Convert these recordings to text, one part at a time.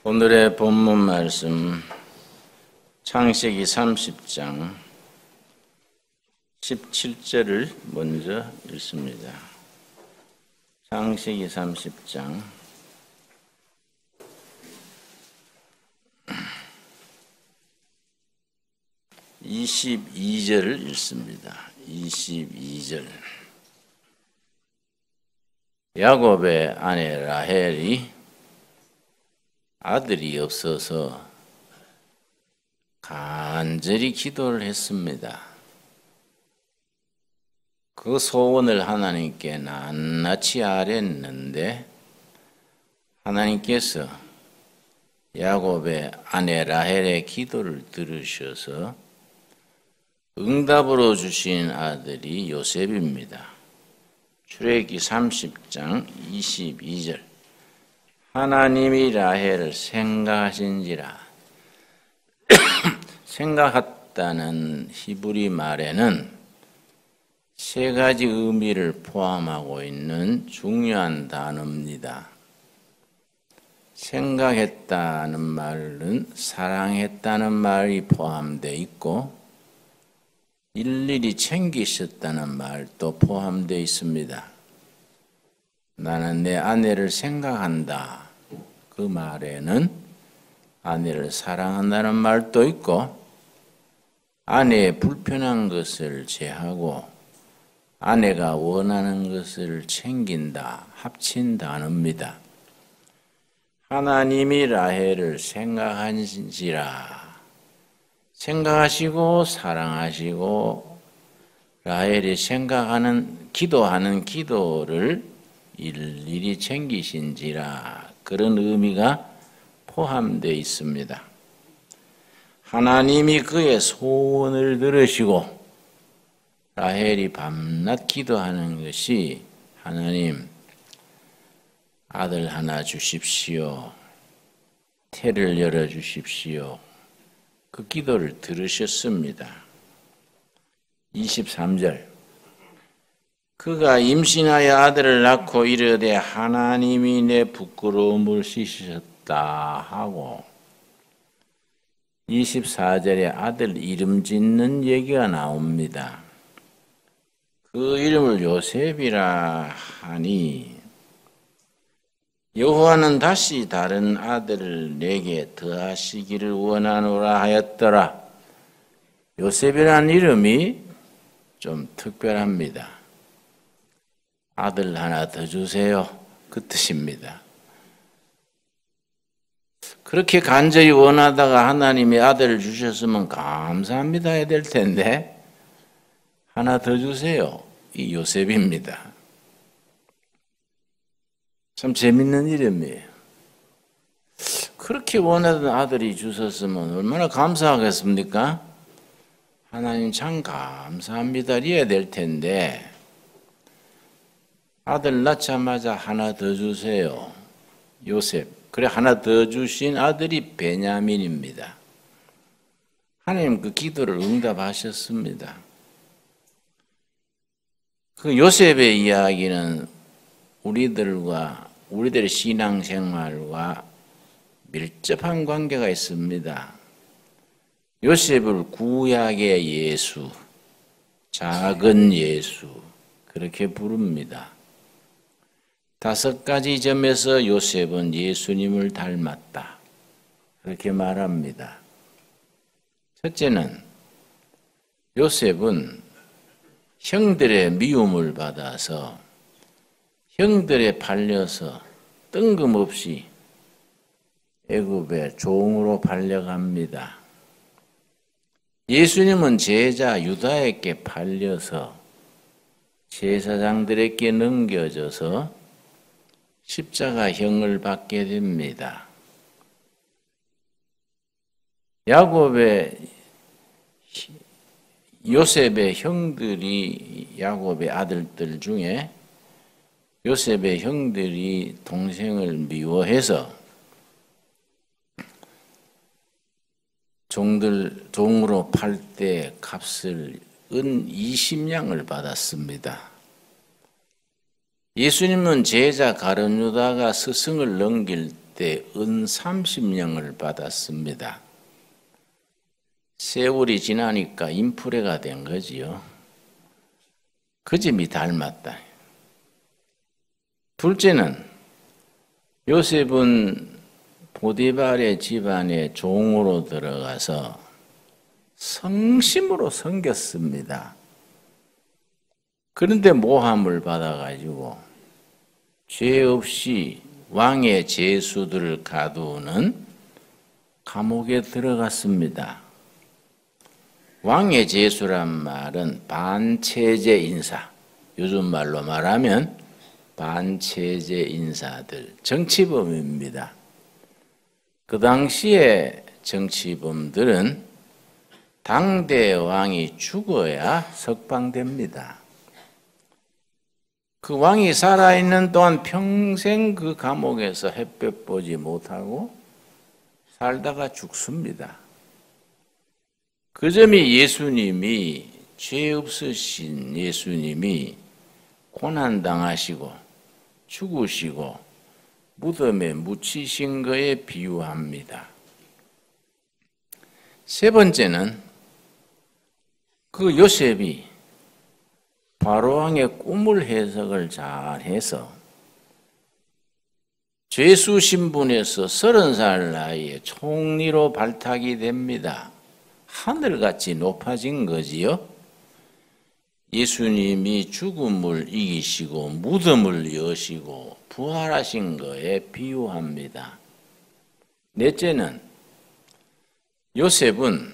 오늘의 본문 말씀 창세기 30장 17절을 먼저 읽습니다. 창세기 30장 22절을 읽습니다. 22절. 야곱의 아내 라헬이 아들이 없어서 간절히 기도를 했습니다. 그 소원을 하나님께 낱낱이 아뢰었는데 하나님께서 야곱의 아내 라헬의 기도를 들으셔서 응답으로 주신 아들이 요셉입니다. 출애굽기 30장 22절. 하나님이 라헬을 생각하신지라. 생각했다는 히브리 말에는 세 가지 의미를 포함하고 있는 중요한 단어입니다. 생각했다는 말은 사랑했다는 말이 포함되어 있고 일일이 챙기셨다는 말도 포함되어 있습니다. 나는 내 아내를 생각한다. 그 말에는 아내를 사랑한다는 말도 있고 아내의 불편한 것을 제하고 아내가 원하는 것을 챙긴다. 합친 단어입니다. 하나님이 라헬을 생각하신지라. 생각하시고 사랑하시고 라헬이 생각하는 기도하는 기도를 일일이 챙기신지라. 그런 의미가 포함되어 있습니다. 하나님이 그의 소원을 들으시고 라헬이 밤낮 기도하는 것이 하나님 아들 하나 주십시오. 태를 열어주십시오. 그 기도를 들으셨습니다. 23절. 그가 임신하여 아들을 낳고 이르되 하나님이 내 부끄러움을 씻으셨다 하고 24절에 아들 이름 짓는 얘기가 나옵니다. 그 이름을 요셉이라 하니 여호와는 다시 다른 아들을 내게 더하시기를 원하노라 하였더라. 요셉이라는 이름이 좀 특별합니다. 아들 하나 더 주세요. 그 뜻입니다. 그렇게 간절히 원하다가 하나님이 아들을 주셨으면 감사합니다 해야 될 텐데 하나 더 주세요. 이 요셉입니다. 참 재밌는 이름이에요. 그렇게 원하던 아들이 주셨으면 얼마나 감사하겠습니까? 하나님 참 감사합니다 이래야 될 텐데 아들 낳자마자 하나 더 주세요. 요셉. 그래 하나 더 주신 아들이 베냐민입니다. 하나님 그 기도를 응답하셨습니다. 그 요셉의 이야기는 우리들의 신앙생활과 밀접한 관계가 있습니다. 요셉을 구약의 예수, 작은 예수 그렇게 부릅니다. 5가지 점에서 요셉은 예수님을 닮았다. 그렇게 말합니다. 첫째는 요셉은 형들의 미움을 받아서 형들에 팔려서 뜬금없이 애굽의 종으로 팔려갑니다. 예수님은 제자 유다에게 팔려서 제사장들에게 넘겨져서 십자가형을 받게 됩니다. 야곱의 요셉의 형들이 야곱의 아들들 중에 요셉의 형들이 동생을 미워해서 종으로 팔 때 값을 은 20냥을 받았습니다. 예수님은 제자 가룟유다가 스승을 넘길 때 은 30냥을 받았습니다. 세월이 지나니까 인플레가 된 거지요. 그 점이 닮았다. 둘째는 요셉은 보디발의 집안에 종으로 들어가서 성심으로 섬겼습니다. 그런데 모함을 받아가지고 죄 없이 왕의 제수들을 가두는 감옥에 들어갔습니다. 왕의 제수란 말은 반체제 인사, 요즘 말로 말하면 반체제 인사들, 정치범입니다. 그 당시에 정치범들은 당대 왕이 죽어야 석방됩니다. 그 왕이 살아있는 동안 평생 그 감옥에서 햇볕 보지 못하고 살다가 죽습니다. 그 점이 예수님이, 죄 없으신 예수님이 고난당하시고 죽으시고 무덤에 묻히신 거에 비유합니다. 세 번째는 그 요셉이 바로왕의 꿈을 해석을 잘해서 죄수 신분에서 30살 나이에 총리로 발탁이 됩니다. 하늘같이 높아진 거지요. 예수님이 죽음을 이기시고 무덤을 여시고 부활하신 거에 비유합니다. 넷째는 요셉은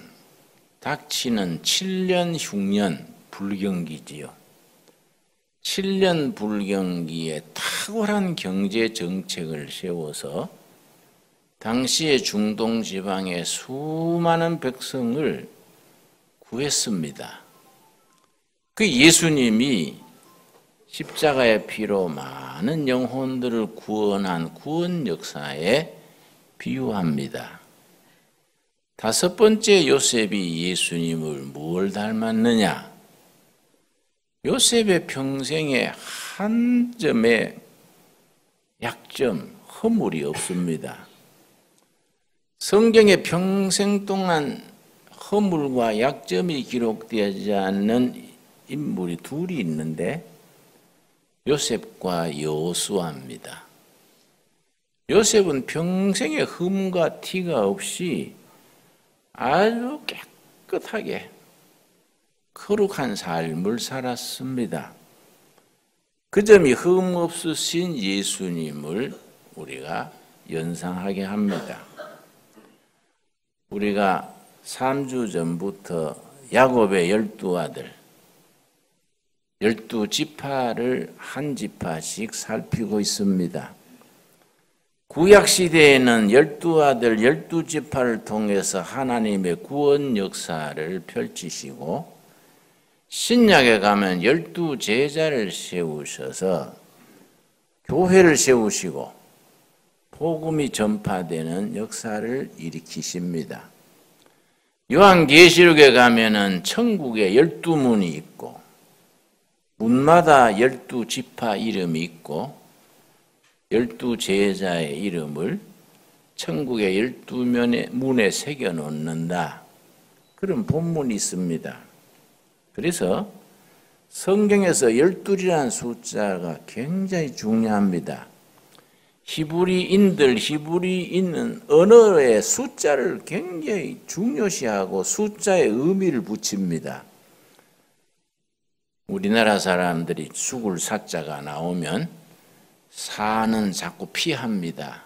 닥치는 7년 흉년 불경기지요. 7년 불경기에 탁월한 경제 정책을 세워서 당시의 중동 지방의 수많은 백성을 구했습니다. 그 예수님이 십자가의 피로 많은 영혼들을 구원한 구원 역사에 비유합니다. 다섯 번째 요셉이 예수님을 뭘 닮았느냐? 요셉의 평생에 한 점의 약점, 허물이 없습니다. 성경에 평생 동안 허물과 약점이 기록되지 않는 인물이 둘이 있는데 요셉과 여호수아입니다. 요셉은 평생에 흠과 티가 없이 아주 깨끗하게 거룩한 삶을 살았습니다. 그 점이 흠 없으신 예수님을 우리가 연상하게 합니다. 우리가 3주 전부터 야곱의 12아들, 12지파를 한 지파씩 살피고 있습니다. 구약시대에는 12아들, 12지파를 통해서 하나님의 구원 역사를 펼치시고 신약에 가면 12제자를 세우셔서 교회를 세우시고 복음이 전파되는 역사를 일으키십니다. 요한계시록에 가면은 천국에 12문이 있고 문마다 12지파 이름이 있고 12제자의 이름을 천국의 12문에 새겨 놓는다. 그런 본문이 있습니다. 그래서 성경에서 12이라는 숫자가 굉장히 중요합니다. 히브리인은 언어의 숫자를 굉장히 중요시하고 숫자에 의미를 붙입니다. 우리나라 사람들이 죽을 사자가 나오면 사는 자꾸 피합니다.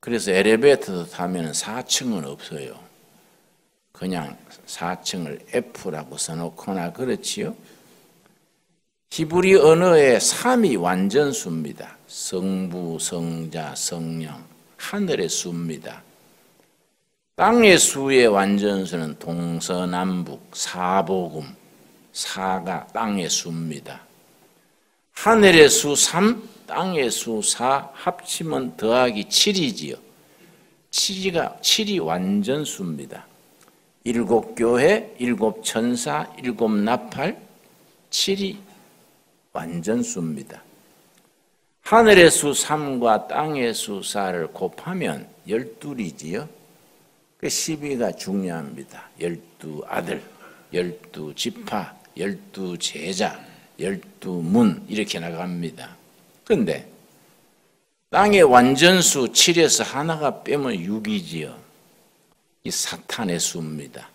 그래서 엘리베이터도 타면 4층은 없어요. 그냥 4층을 F라고 써놓거나 그렇지요. 히브리 언어의 3이 완전수입니다. 성부, 성자, 성령, 하늘의 수입니다. 땅의 수의 완전수는 동서남북, 사복음, 사가 땅의 수입니다. 하늘의 수 3, 땅의 수 4 합치면 더하기 7이지요. 7이 완전수입니다. 7교회, 7천사, 7나팔, 7이 완전수입니다. 하늘의 수 3과 땅의 수 4를 곱하면 12이지요. 그 12가 중요합니다. 12아들, 12지파, 12제자, 12문 이렇게 나갑니다. 그런데 땅의 완전수 7에서 하나가 빼면 6이지요. 이 사탄의 수입니다.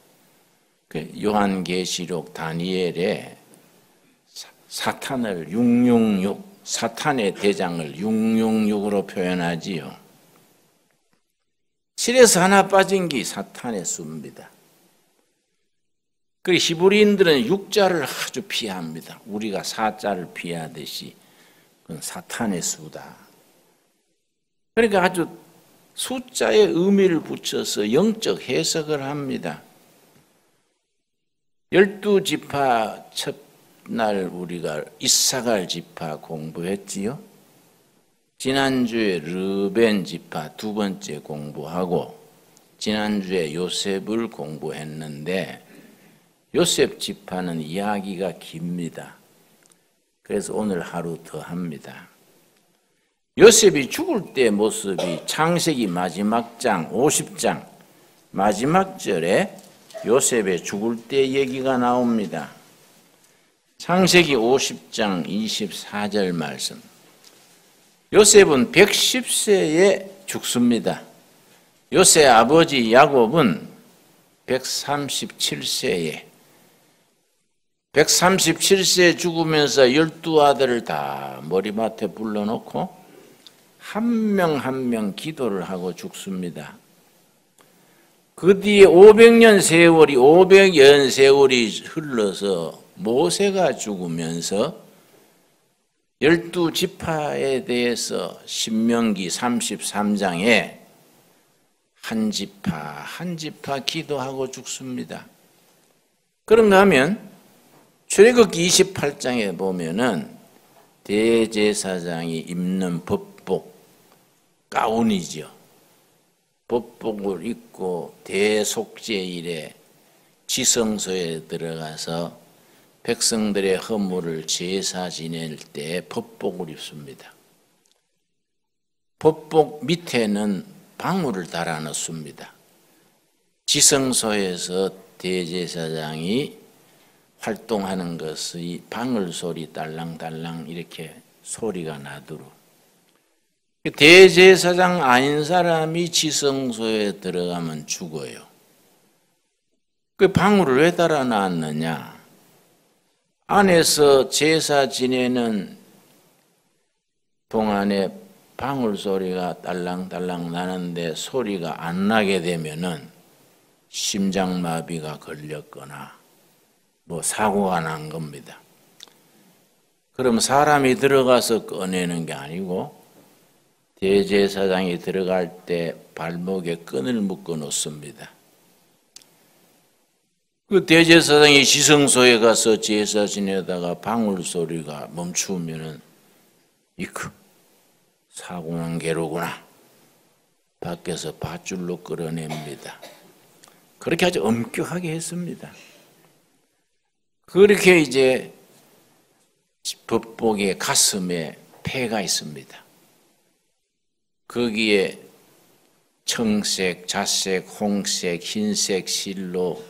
요한계시록 다니엘에 사탄을 666, 사탄의 대장을 666으로 표현하지요. 7에서 하나 빠진 게 사탄의 수입니다. 그리고 히브리인들은 6자를 아주 피합니다. 우리가 4자를 피하듯이 그건 사탄의 수다. 그러니까 아주 숫자에 의미를 붙여서 영적 해석을 합니다. 12지파 첫날 우리가 이사갈 지파 공부했지요. 지난주에 르벤 지파 두 번째 공부하고 지난주에 요셉을 공부했는데 요셉 지파는 이야기가 깁니다. 그래서 오늘 하루 더 합니다. 요셉이 죽을 때 모습이 창세기 마지막 장 50장 마지막 절에 요셉의 죽을 때 얘기가 나옵니다. 창세기 50장 24절 말씀. 요셉은 110세에 죽습니다. 요셉 아버지 야곱은 137세에 죽으면서 12아들을 다 머리맡에 불러놓고 한 명 한 명 기도를 하고 죽습니다. 그 뒤에 500년 세월이 흘러서 모세가 죽으면서 12지파에 대해서 신명기 33장에 한 지파 기도하고 죽습니다. 그런가 하면 출애굽기 28장에 보면은 대제사장이 입는 법복, 가운이죠. 법복을 입고 대속죄일에 지성소에 들어가서 백성들의 허물을 제사 지낼 때 법복을 입습니다. 법복 밑에는 방울을 달아 넣습니다. 지성소에서 대제사장이 활동하는 것의 방울 소리 딸랑딸랑 이렇게 소리가 나도록. 대제사장 아닌 사람이 지성소에 들어가면 죽어요. 그 방울을 왜 달아 놨느냐? 안에서 제사 지내는 동안에 방울 소리가 딸랑딸랑 나는데 소리가 안 나게 되면은 심장마비가 걸렸거나 뭐 사고가 난 겁니다. 그럼 사람이 들어가서 꺼내는 게 아니고 대제사장이 들어갈 때 발목에 끈을 묶어 놓습니다. 그 대제사장이 지성소에 가서 제사 지내다가 방울 소리가 멈추면은 이크 사고난 게로구나. 밖에서 밧줄로 끌어냅니다. 그렇게 아주 엄격하게 했습니다. 그렇게 이제 법복의 가슴에 패가 있습니다. 거기에 청색, 자색, 홍색, 흰색 실로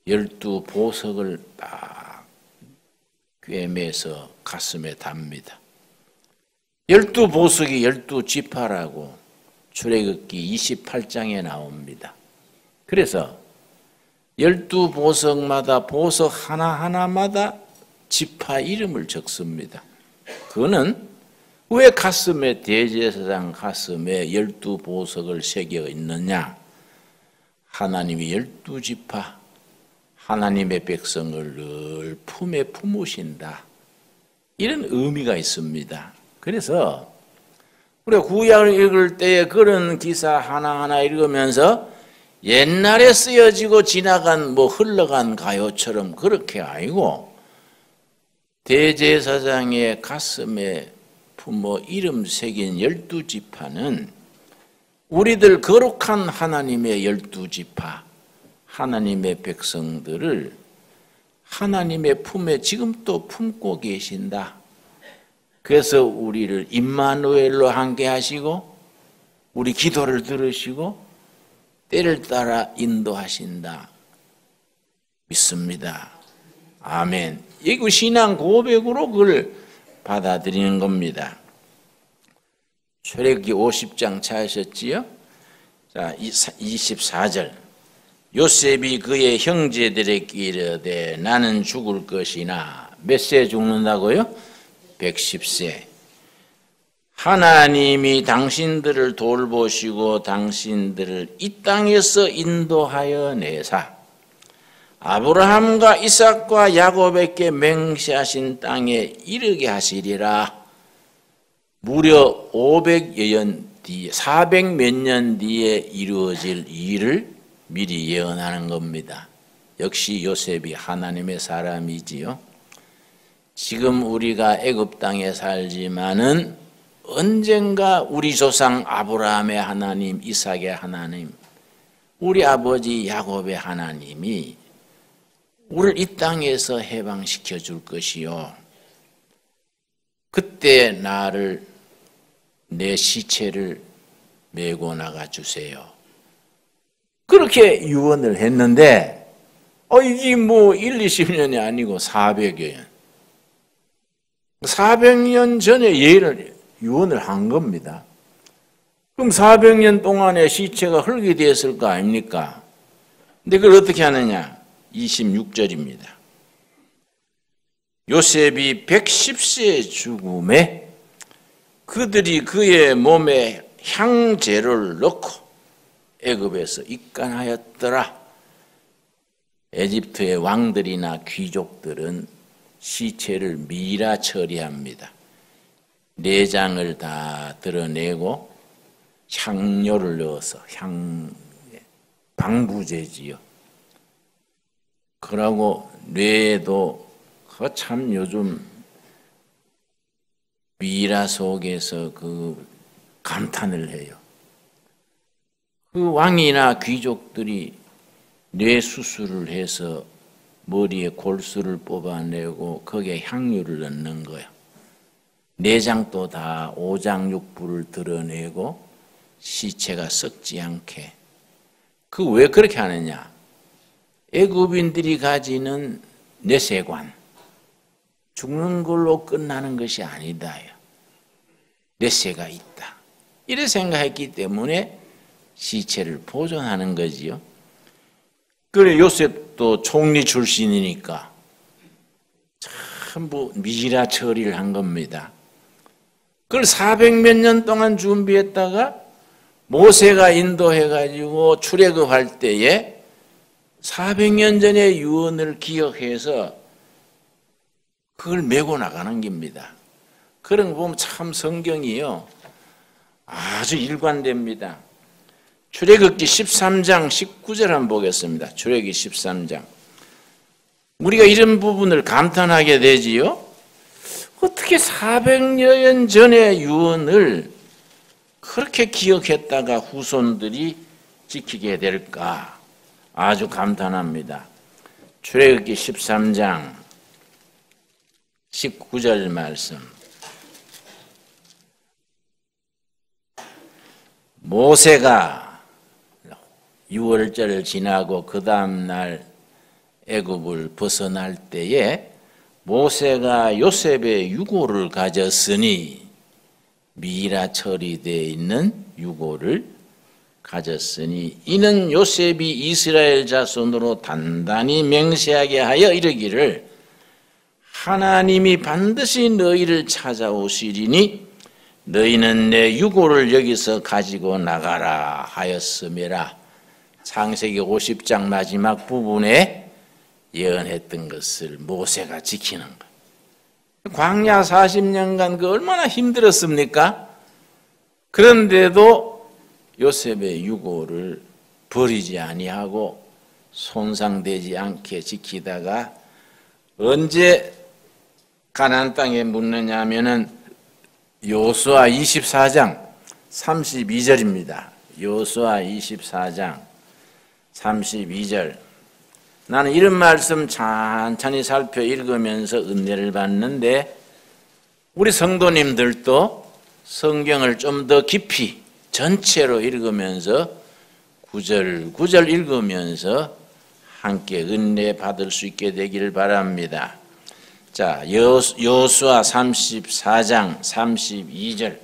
12보석을 딱 꿰매서 가슴에 답니다. 12보석이 12지파라고 출애굽기 28장에 나옵니다. 그래서 12보석마다 보석 하나하나마다 지파 이름을 적습니다. 그거는 왜 가슴에 대제사장 가슴에 12보석을 새겨 있느냐? 하나님이 12지파 하나님의 백성을 늘 품에 품으신다. 이런 의미가 있습니다. 그래서 우리가 구약을 읽을 때에 그런 기사 하나하나 읽으면서 옛날에 쓰여지고 지나간 흘러간 가요처럼 그렇게 아니고 대제사장의 가슴에 품어 이름 새긴 12지파는 우리들 거룩한 하나님의 12지파, 하나님의 백성들을 하나님의 품에 지금 또 품고 계신다. 그래서 우리를 임마누엘로 함께 하시고 우리 기도를 들으시고 때를 따라 인도하신다. 믿습니다. 아멘. 이거 신앙 고백으로 그걸 받아들이는 겁니다. 출애굽기 50장 찾으셨지요? 자, 24절. 요셉이 그의 형제들에게 이르되 나는 죽을 것이나 몇 세 죽는다고요? 110세. 하나님이 당신들을 돌보시고 당신들을 이 땅에서 인도하여 내사 아브라함과 이삭과 야곱에게 맹세하신 땅에 이르게 하시리라. 무려 500여 년 뒤에 400몇 년 뒤에 이루어질 일을 미리 예언하는 겁니다. 역시 요셉이 하나님의 사람이지요. 지금 우리가 애굽 땅에 살지만은 언젠가 우리 조상 아브라함의 하나님, 이삭의 하나님, 우리 아버지 야곱의 하나님이 우리를 이 땅에서 해방시켜 줄 것이요. 그때 나를 내 시체를 메고 나가 주세요. 그렇게 유언을 했는데 이게 1, 20년이 아니고 400여 년. 400년 전에 유언을 한 겁니다. 그럼 400년 동안에 시체가 흙이 되었을 거 아닙니까? 근데 그걸 어떻게 하느냐? 26절입니다. 요셉이 110세의 죽음에 그들이 그의 몸에 향재를 넣고 애굽에서 입간하였더라. 에집트의 왕들이나 귀족들은 시체를 미라 처리합니다. 내장을 다 드러내고 향료를 넣어서 방부제지요. 그러고 뇌에도 참 요즘 미라 속에서 감탄을 해요. 그 왕이나 귀족들이 뇌 수술을 해서 머리에 골수를 뽑아내고 거기에 향유를 넣는 거예요. 내장도 다 오장육부를 드러내고 시체가 썩지 않게. 왜 그렇게 하느냐? 애굽인들이 가지는 내세관, 죽는 걸로 끝나는 것이 아니다. 내세가 있다. 이래 생각했기 때문에 시체를 보존하는 거지요. 그래 요셉도 총리 출신이니까 전부 미라 처리를 한 겁니다. 그걸 400몇 년 동안 준비했다가 모세가 인도해가지고 출애굽할 때에 400년 전의 유언을 기억해서 그걸 메고 나가는 겁니다. 그런 거 보면 참 성경이요 아주 일관됩니다. 출애굽기 13장 19절 한번 보겠습니다. 출애굽기 13장. 우리가 이런 부분을 감탄하게 되지요. 어떻게 400여 년 전의 유언을 그렇게 기억했다가 후손들이 지키게 될까? 아주 감탄합니다. 출애굽기 13장 19절 말씀. 모세가 6월절을 지나고 그 다음 날 애굽을 벗어날 때에 모세가 요셉의 유고를 가졌으니 미라 처리되어 있는 유고를 가졌으니 이는 요셉이 이스라엘 자손으로 단단히 맹세하게 하여 이르기를 하나님이 반드시 너희를 찾아오시리니 너희는 내 유고를 여기서 가지고 나가라 하였음이라. 창세기 50장 마지막 부분에 예언했던 것을 모세가 지키는 거예요. 광야 40년간 그 얼마나 힘들었습니까? 그런데도 요셉의 유고를 버리지 아니하고 손상되지 않게 지키다가 언제 가나안 땅에 묻느냐 하면은 여호수아 24장 32절입니다. 여호수아 24장 32절. 나는 이런 말씀 천천히 살펴 읽으면서 은혜를 받는데 우리 성도님들도 성경을 좀 더 깊이 전체로 읽으면서 구절 읽으면서 함께 은혜 받을 수 있게 되기를 바랍니다. 자, 여호수아 34장 32절.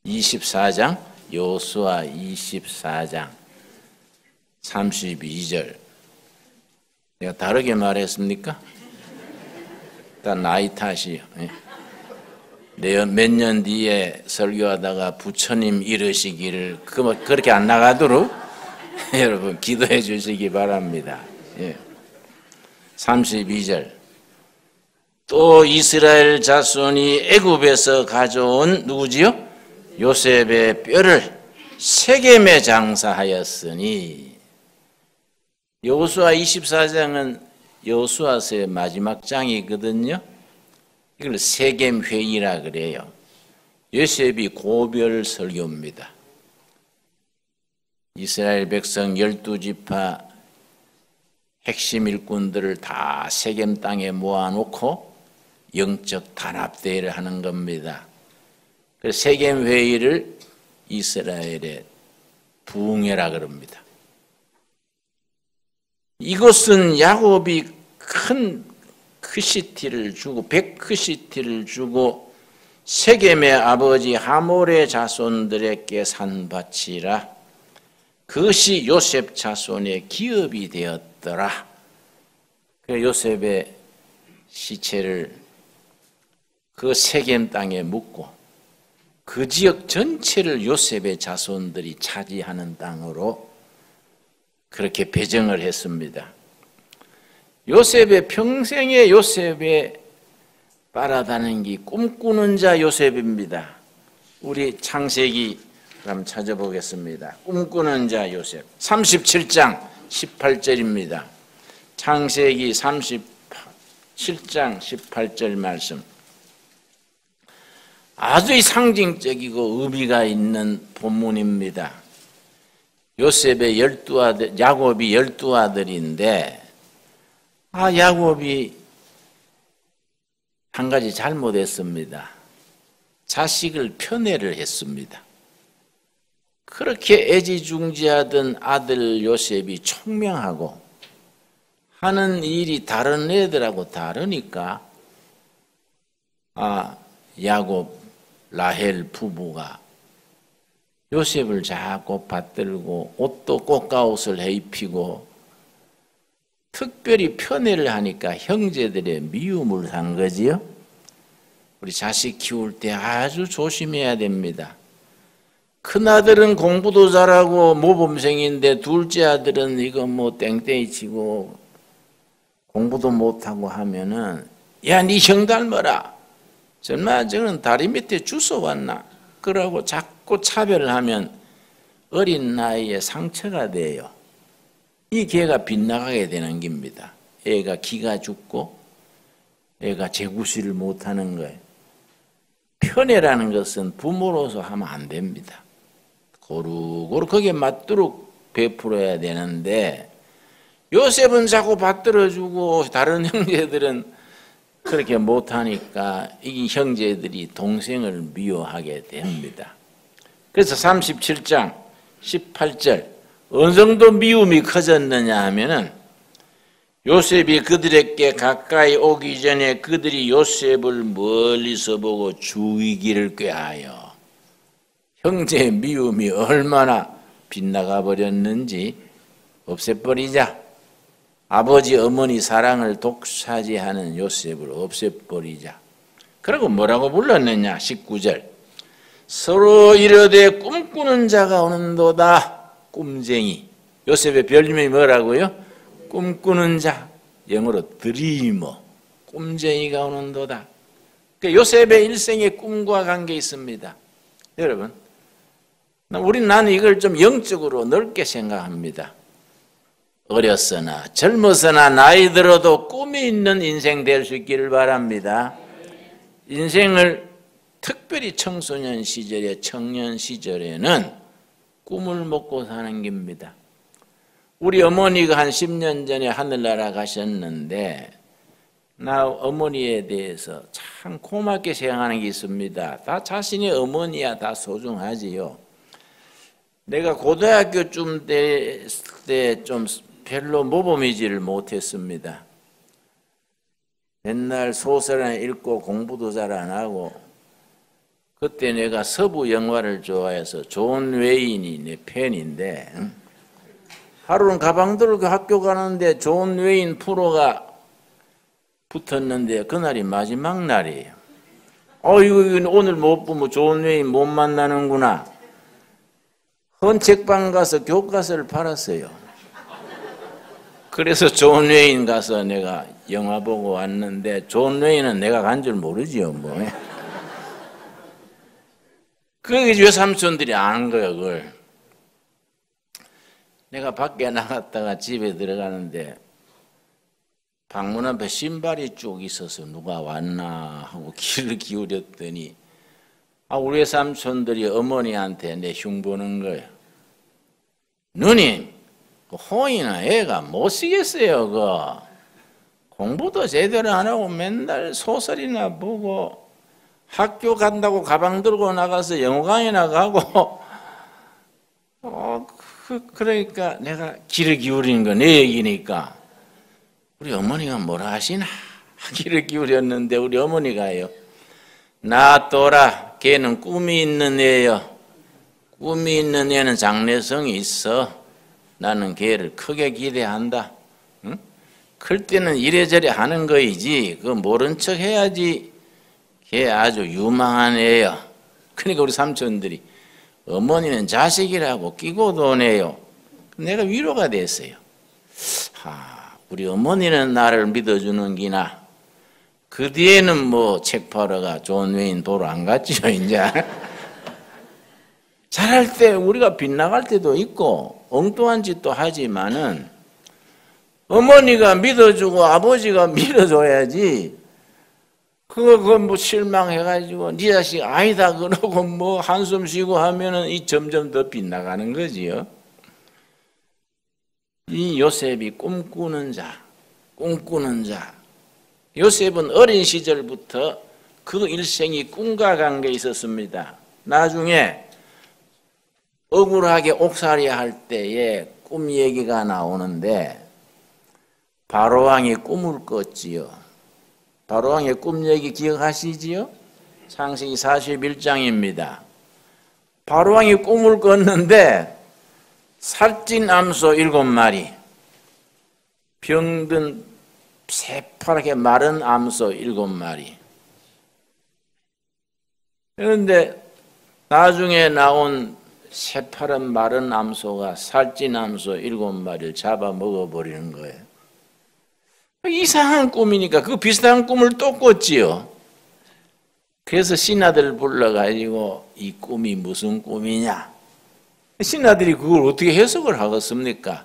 24장 여호수아 24장 32절. 내가 다르게 말했습니까? 일단 나이 탓이요. 몇 년 뒤에 설교하다가 부처님 이르시기를 그렇게 안 나가도록 여러분 기도해 주시기 바랍니다. 32절. 또 이스라엘 자손이 애굽에서 가져온 누구지요? 요셉의 뼈를 세겜에 장사하였으니. 여호수아 24장은 여호수아서의 마지막 장이거든요. 이걸 세겜 회의라 그래요. 요셉이 고별 설교입니다. 이스라엘 백성 12지파 핵심 일꾼들을 다 세겜 땅에 모아놓고 영적 단합대회를 하는 겁니다. 그래서 세겜 회의를 이스라엘의 부흥회라 그럽니다. 이것은 야곱이 큰 크시티를 주고 100크시티를 주고 세겜의 아버지 하몰의 자손들에게 산 밭이라 그것이 요셉 자손의 기업이 되었더라. 그래서 요셉의 시체를 그 세겜 땅에 묻고 그 지역 전체를 요셉의 자손들이 차지하는 땅으로 그렇게 배정을 했습니다. 요셉의 평생의 요셉의 따라다니기 꿈꾸는 자 요셉입니다. 우리 창세기 그럼 찾아보겠습니다. 꿈꾸는 자 요셉 37장 18절입니다. 창세기 37장 18절 말씀. 아주 상징적이고 의미가 있는 본문입니다. 요셉의 12아들, 야곱이 12아들인데 야곱이 한 가지 잘못했습니다. 자식을 편애를 했습니다. 그렇게 애지중지하던 아들 요셉이 총명하고 하는 일이 다른 애들하고 다르니까 야곱, 라헬 부부가 요셉을 자꾸 받들고 옷도 꽃가옷을 해 입히고 특별히 편애를 하니까 형제들의 미움을 산 거지요. 우리 자식 키울 때 아주 조심해야 됩니다. 큰아들은 공부도 잘하고 모범생인데 둘째 아들은 이거 뭐 땡땡이 치고 공부도 못하고 하면은 야, 네 형 닮아라. 정말 저는 다리 밑에 주워 왔나? 그러고 자꾸 차별을 하면 어린 나이에 상처가 돼요. 이 개가 빗나가게 되는 겁니다. 애가 기가 죽고 애가 재구실을 못하는 거예요. 편애라는 것은 부모로서 하면 안 됩니다. 고루고루 거기에 맞도록 베풀어야 되는데 요셉은 자꾸 받들어주고 다른 형제들은 그렇게 못하니까 이 형제들이 동생을 미워하게 됩니다. 그래서 37장 18절 어느 정도 미움이 커졌느냐 하면은 요셉이 그들에게 가까이 오기 전에 그들이 요셉을 멀리서 보고 죽이기를 꾀하여 형제의 미움이 얼마나 빗나가 버렸는지 없애버리자. 아버지 어머니 사랑을 독차지하는 요셉을 없애버리자. 그리고 뭐라고 불렀느냐 19절 서로 이르되 꿈꾸는 자가 오는도다. 꿈쟁이. 요셉의 별명이 뭐라고요? 꿈꾸는 자. 영어로 드리머. 꿈쟁이가 오는도다. 그러니까 요셉의 일생의 꿈과 관계 있습니다. 여러분 나는 이걸 좀 영적으로 넓게 생각합니다. 어렸으나 젊었으나 나이 들어도 꿈이 있는 인생 될 수 있기를 바랍니다. 인생을 특별히 청소년 시절에 청년 시절에는 꿈을 먹고 사는 겁니다. 우리 어머니가 한 10년 전에 하늘나라 가셨는데 나 어머니에 대해서 참 고맙게 생각하는 게 있습니다. 다 자신의 어머니야 다 소중하지요. 내가 고등학교쯤 때 좀 별로 모범이지를 못했습니다. 맨날 소설이나 읽고 공부도 잘 안 하고 그때 내가 서부 영화를 좋아해서 존 웨인이 내 팬인데 하루는 가방 들고 학교 가는데 존 웨인 프로가 붙었는데 그날이 마지막 날이에요. 이거 오늘 못 보면 존 웨인 못 만나는구나. 헌책방 가서 교과서를 팔았어요. 그래서 존 웨인 가서 내가 영화 보고 왔는데 존 웨인은 내가 간 줄 모르지요 뭐. 그게 외삼촌들이 아는 거예요 그걸. 내가 밖에 나갔다가 집에 들어가는데 방문 앞에 신발이 쭉 있어서 누가 왔나 하고 귀를 기울였더니 우리 외삼촌들이 어머니한테 내 흉보는 거예요. 누님 호이나 애가 못 쓰겠어요. 공부도 제대로 안 하고 맨날 소설이나 보고 학교 간다고 가방 들고 나가서 영어강의나 가고 그러니까 내가 귀를 기울이는 거 내 얘기니까 우리 어머니가 뭐라 하시나 귀를 기울였는데 우리 어머니가요. 놔둬라 걔는 꿈이 있는 애요. 꿈이 있는 애는 장래성이 있어. 나는 걔를 크게 기대한다. 응? 클 때는 이래저래 하는 거이지 그거 모른 척 해야지. 걔 아주 유망한 애요. 그러니까 우리 삼촌들이 어머니는 자식이라고 끼고 도네요. 내가 위로가 됐어요. 우리 어머니는 나를 믿어주는 기나 그 뒤에는 뭐 책 팔아가 존 웨인 보러 안 갔지요 이제. 잘할 때 우리가 빗나갈 때도 있고 엉뚱한 짓도 하지만은 어머니가 믿어주고 아버지가 믿어줘야지. 그거 뭐 실망해가지고 네 자식 아니다 그러고 뭐 한숨 쉬고 하면은 이 점점 더 빗나가는 거지요. 이 요셉이 꿈꾸는 자. 요셉은 어린 시절부터 그 일생이 꿈과 관계에 있었습니다. 나중에 억울하게 옥살이 할 때에 꿈 얘기가 나오는데 바로왕이 꿈을 꿨지요. 바로왕의 꿈 얘기 기억하시지요? 창세기 41장입니다. 바로왕이 꿈을 꿨는데 살찐 암소 7마리, 병든 새파랗게 마른 암소 7마리. 그런데 나중에 나온 새파란 마른 암소가 살찐 암소 7마리를 잡아 먹어버리는 거예요. 이상한 꿈이니까 그 비슷한 꿈을 또 꿨지요. 그래서 신하들 불러가지고 이 꿈이 무슨 꿈이냐. 신하들이 그걸 어떻게 해석을 하겠습니까?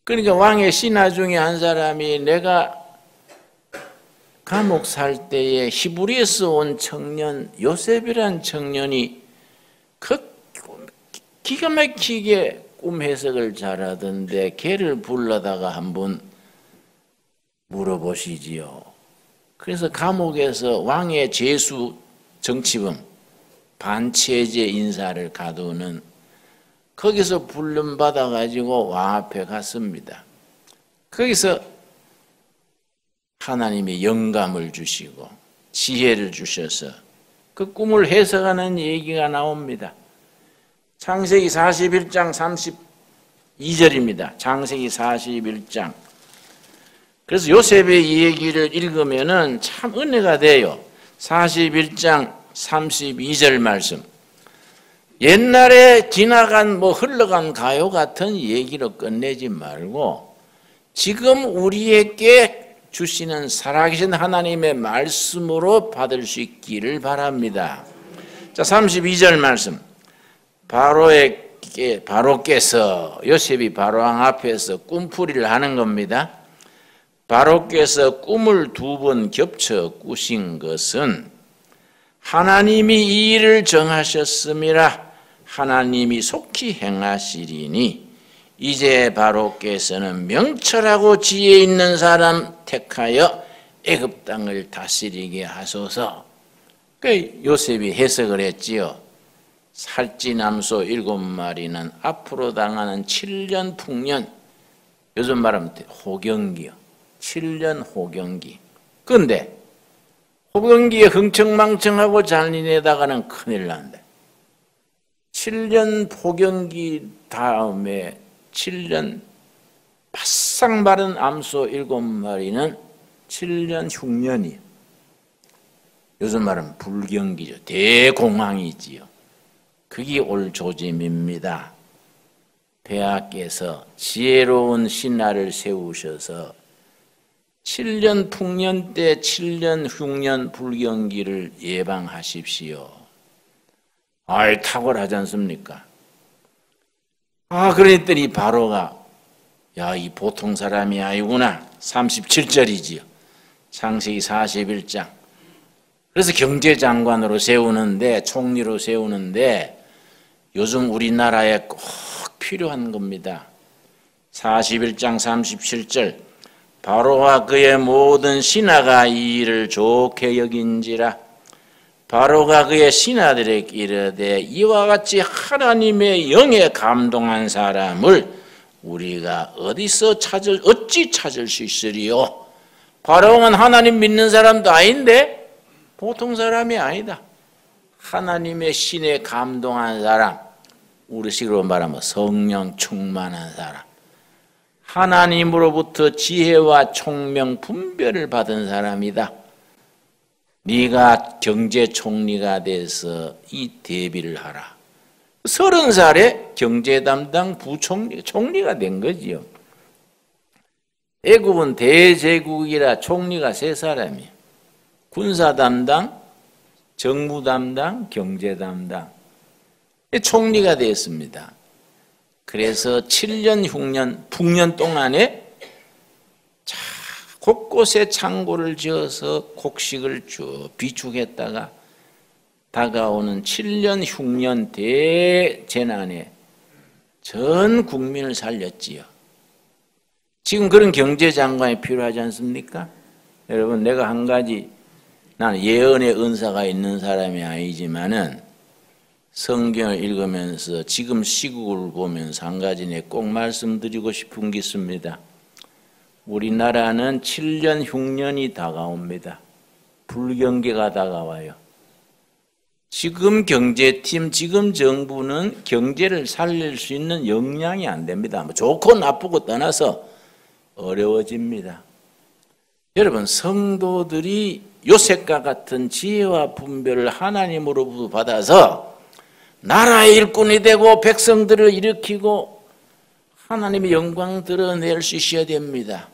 그러니까 왕의 신하 중에 한 사람이 내가 감옥 살 때에 히브리에서 온 청년 요셉이란 청년이 기가 막히게 꿈 해석을 잘하던데 걔를 불러다가 한번 물어보시지요. 그래서 감옥에서 왕의 제수 정치범 반체제 인사를 가두는 거기서 불름받아 가지고 왕 앞에 갔습니다. 거기서 하나님이 영감을 주시고 지혜를 주셔서 그 꿈을 해석하는 얘기가 나옵니다. 창세기 41장 32절입니다. 창세기 41장. 그래서 요셉의 이 얘기를 읽으면은 참 은혜가 돼요. 41장 32절 말씀. 옛날에 지나간 흘러간 가요 같은 얘기로 끝내지 말고 지금 우리에게 주시는 살아계신 하나님의 말씀으로 받을 수 있기를 바랍니다. 자, 32절 말씀. 바로께서 요셉이 바로왕 앞에서 꿈풀이를 하는 겁니다. 바로께서 꿈을 2번 겹쳐 꾸신 것은 하나님이 이 일을 정하셨음이라 하나님이 속히 행하시리니 이제 바로께서는 명철하고 지혜 있는 사람 택하여 애굽 땅을 다스리게 하소서. 그 요셉이 해석을 했지요. 살찌남소 7마리는 앞으로 당하는 7년 풍년, 요즘 말하면 호경기요. 7년 호경기. 그런데 호경기에 흥청망청하고 잔인에다가는 큰일 난다. 7년 호경기 다음에 7년 바싹 마른 암소 7마리는 7년 흉년이요. 요즘 말하면 불경기죠. 대공황이지요. 그게 올 조짐입니다. 폐하께서 지혜로운 신하를 세우셔서 7년 풍년 때 7년 흉년 불경기를 예방하십시오. 아이, 탁월하지 않습니까? 그랬더니 바로가 야, 이 보통 사람이 아니구나. 37절이지요. 창세기 41장. 그래서 경제장관으로 세우는데, 총리로 세우는데 요즘 우리나라에 꼭 필요한 겁니다. 41장 37절. 바로와 그의 모든 신하가 이 일을 좋게 여긴지라. 바로가 그의 신하들에게 이르되 이와 같이 하나님의 영에 감동한 사람을 우리가 어찌 찾을 수 있으리요? 바로는 하나님 믿는 사람도 아닌데 보통 사람이 아니다. 하나님의 신에 감동한 사람, 우리식으로 말하면 성령 충만한 사람, 하나님으로부터 지혜와 총명 분별을 받은 사람이다. 네가 경제총리가 돼서 이 대비를 하라. 30살에 경제담당 총리가 된 거지요. 애굽은 대제국이라 총리가 3사람이에요. 군사담당, 정무담당, 경제담당. 총리가 됐습니다. 그래서 7년 흉년, 풍년 동안에 곳곳에 창고를 지어서 곡식을 쭉 비축했다가 다가오는 7년 흉년 대재난에 전 국민을 살렸지요. 지금 그런 경제장관이 필요하지 않습니까? 여러분, 내가 한 가지, 나는 예언의 은사가 있는 사람이 아니지만은 성경을 읽으면서 지금 시국을 보면서 한 가지 꼭 말씀드리고 싶은 게 있습니다. 우리나라는 7년 흉년이 다가옵니다. 불경기가 다가와요. 지금 경제팀, 지금 정부는 경제를 살릴 수 있는 역량이 안 됩니다. 좋고 나쁘고 떠나서 어려워집니다. 여러분, 성도들이 요셉과 같은 지혜와 분별을 하나님으로부터 받아서 나라의 일꾼이 되고 백성들을 일으키고 하나님의 영광 드러낼 수 있어야 됩니다.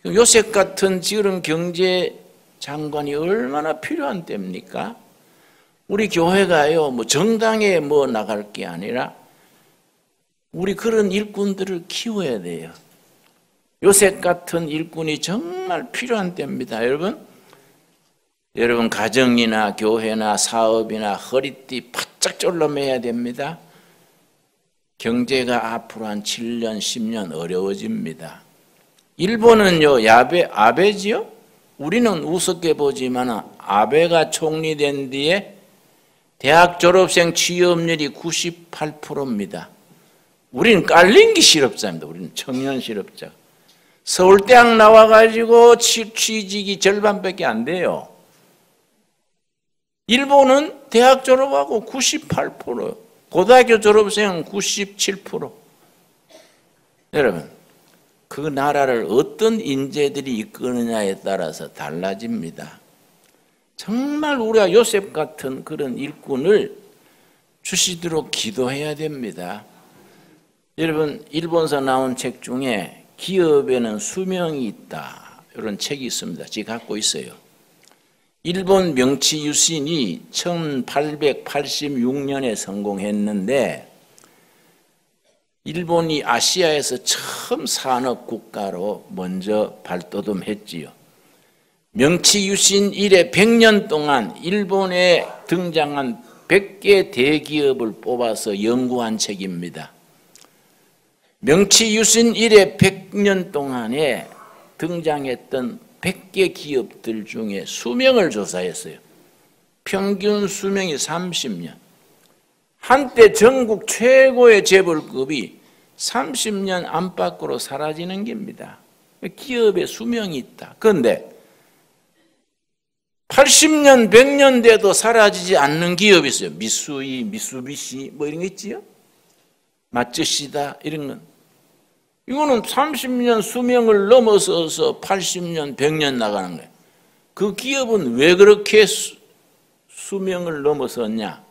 요셉 같은 지금 경제 장관이 얼마나 필요한 때입니까? 우리 교회가요, 정당에 나갈 게 아니라 우리 그런 일꾼들을 키워야 돼요. 요셉 같은 일꾼이 정말 필요한 때입니다. 여러분 가정이나 교회나 사업이나 허리띠 바짝 졸라매야 됩니다. 경제가 앞으로 한 7년, 10년 어려워집니다. 일본은요, 아베지요? 우리는 우습게 보지만 아베가 총리된 뒤에 대학 졸업생 취업률이 98%입니다. 우리는 깔린 게 실업자입니다. 우리는 청년 실업자. 서울대학 나와가지고 취직이 절반밖에 안 돼요. 일본은 대학 졸업하고 98%, 고등학교 졸업생은 97%. 여러분, 그 나라를 어떤 인재들이 이끄느냐에 따라서 달라집니다. 정말 우리가 요셉 같은 그런 일꾼을 주시도록 기도해야 됩니다. 여러분, 일본서 나온 책 중에 기업에는 수명이 있다, 이런 책이 있습니다. 제가 갖고 있어요. 일본 명치 유신이 1886년에 성공했는데 일본이 아시아에서 처음 산업 국가로 먼저 발돋움했지요. 명치 유신 이래 100년 동안 일본에 등장한 100개 대기업을 뽑아서 연구한 책입니다. 명치 유신 이래 100년 동안에 등장했던 100개 기업들 중에 수명을 조사했어요. 평균 수명이 30년. 한때 전국 최고의 재벌급이 30년 안팎으로 사라지는 겁니다. 기업의 수명이 있다. 그런데 80년, 100년 돼도 사라지지 않는 기업이 있어요. 미쓰이, 미쓰비시 뭐 이런 거 있지요? 마츠시다 이런 건. 이거는 30년 수명을 넘어서서 80년, 100년 나가는 거예요. 그 기업은 왜 그렇게 수명을 넘어섰냐?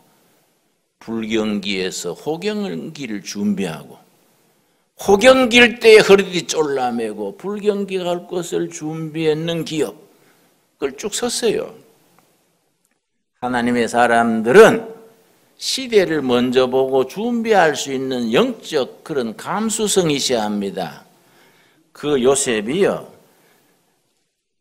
불경기에서 호경기를 준비하고 호경기일 때 허리띠 쫄라매고 불경기 갈 것을 준비했는 기업 그걸 쭉 섰어요. 하나님의 사람들은 시대를 먼저 보고 준비할 수 있는 영적 그런 감수성이 있어야 합니다. 그 요셉이요,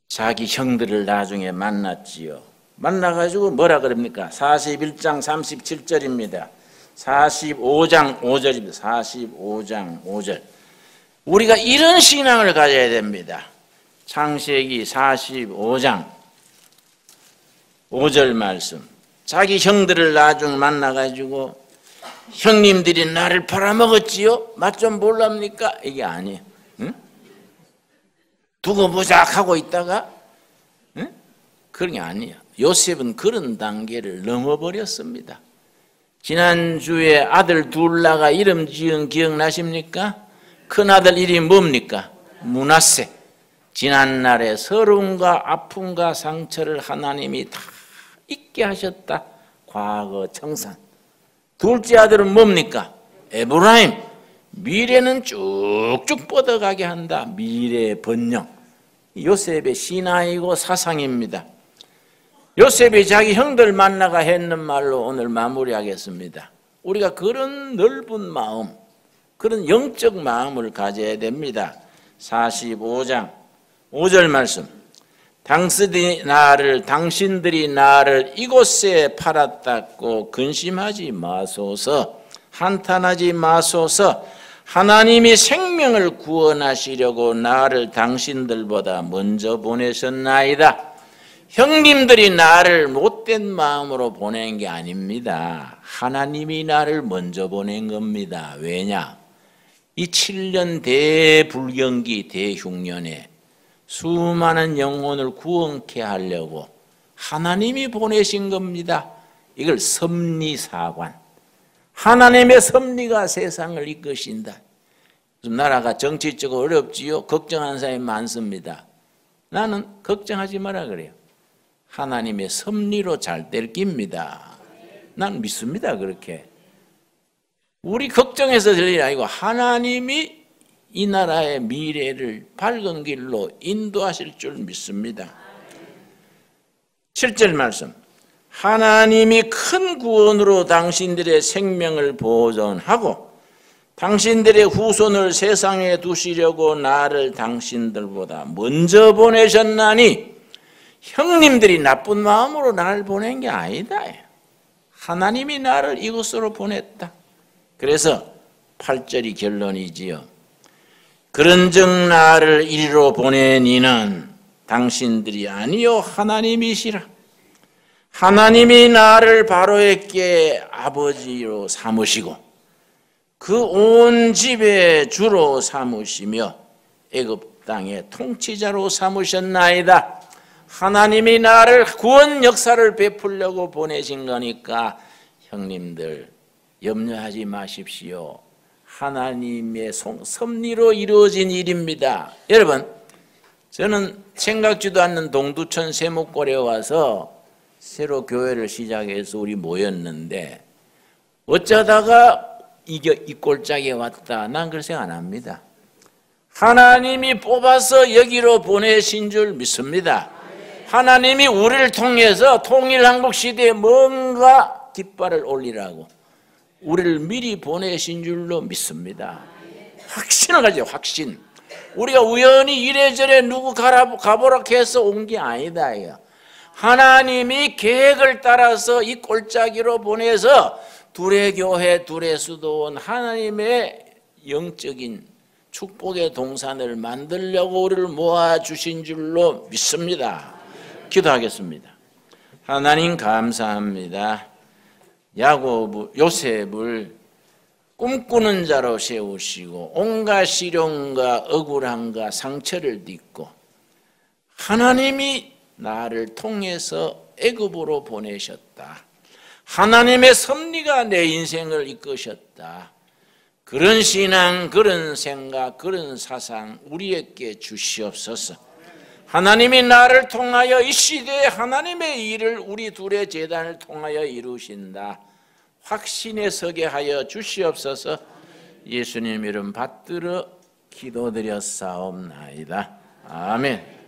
자기 형들을 나중에 만났지요. 만나가지고 뭐라 그럽니까? 41장 37절입니다. 45장 5절입니다. 45장 5절. 우리가 이런 신앙을 가져야 됩니다. 창세기 45장 5절 말씀. 자기 형들을 나중에 만나가지고 형님들이 나를 팔아먹었지요? 맛 좀 볼랍니까? 이게 아니에요. 응? 두고 보자 하고 있다가 응? 그런 게 아니에요. 요셉은 그런 단계를 넘어버렸습니다. 지난주에 아들 둘 낳아 이름 지은 기억나십니까? 큰아들 이름이 뭡니까? 므낫세. 지난날의 서러움과 아픔과 상처를 하나님이 다 잊게 하셨다. 과거 청산. 둘째 아들은 뭡니까? 에브라임. 미래는 쭉쭉 뻗어가게 한다. 미래의 번영. 요셉의 신앙이고 사상입니다. 요셉이 자기 형들 만나가 했는 말로 오늘 마무리하겠습니다. 우리가 그런 넓은 마음, 그런 영적 마음을 가져야 됩니다. 45장 5절 말씀. 당신들이 나를 이곳에 팔았다고 근심하지 마소서, 한탄하지 마소서. 하나님이 생명을 구원하시려고 나를 당신들보다 먼저 보내셨나이다. 형님들이 나를 못된 마음으로 보낸 게 아닙니다. 하나님이 나를 먼저 보낸 겁니다. 왜냐? 이 7년 대불경기 대흉년에 수많은 영혼을 구원케 하려고 하나님이 보내신 겁니다. 이걸 섭리사관. 하나님의 섭리가 세상을 이끄신다. 나라가 정치적으로 어렵지요. 걱정하는 사람이 많습니다. 나는 걱정하지 마라 그래요. 하나님의 섭리로 잘 될 겁니다. 난 믿습니다. 그렇게. 우리 걱정해서 될 일이 아니고 하나님이 이 나라의 미래를 밝은 길로 인도하실 줄 믿습니다. 7절 말씀. 하나님이 큰 구원으로 당신들의 생명을 보존하고 당신들의 후손을 세상에 두시려고 나를 당신들보다 먼저 보내셨나니 형님들이 나쁜 마음으로 나를 보낸 게 아니다. 하나님이 나를 이곳으로 보냈다. 그래서 8절이 결론이지요. 그런즉 나를 이리로 보낸 이는 당신들이 아니요 하나님이시라. 하나님이 나를 바로에게 아버지로 삼으시고 그 온 집의 주로 삼으시며 애굽 땅의 통치자로 삼으셨나이다. 하나님이 나를 구원 역사를 베풀려고 보내신 거니까 형님들 염려하지 마십시오. 하나님의 섭리로 이루어진 일입니다. 여러분, 저는 생각지도 않는 동두천 세목골에 와서 새로 교회를 시작해서 우리 모였는데 어쩌다가 이 꼴짝에 왔다. 난 그런 생각 안 합니다. 하나님이 뽑아서 여기로 보내신 줄 믿습니다. 하나님이 우리를 통해서 통일한국 시대에 뭔가 깃발을 올리라고 우리를 미리 보내신 줄로 믿습니다. 확신을 가지고 확신. 우리가 우연히 이래저래 누구 가보라 해서 온 게 아니다. 하나님이 계획을 따라서 이 골짜기로 보내서 둘의 교회, 둘의 수도원, 하나님의 영적인 축복의 동산을 만들려고 우리를 모아주신 줄로 믿습니다. 기도하겠습니다. 하나님 감사합니다. 요셉을 꿈꾸는 자로 세우시고 온갖 시련과 억울함과 상처를 딛고 하나님이 나를 통해서 애굽으로 보내셨다. 하나님의 섭리가 내 인생을 이끄셨다. 그런 신앙, 그런 생각, 그런 사상 우리에게 주시옵소서. 하나님이 나를 통하여 이 시대에 하나님의 일을 우리 둘의 재단을 통하여 이루신다. 확신에 서게 하여 주시옵소서. 예수님 이름 받들어 기도드렸사옵나이다. 아멘.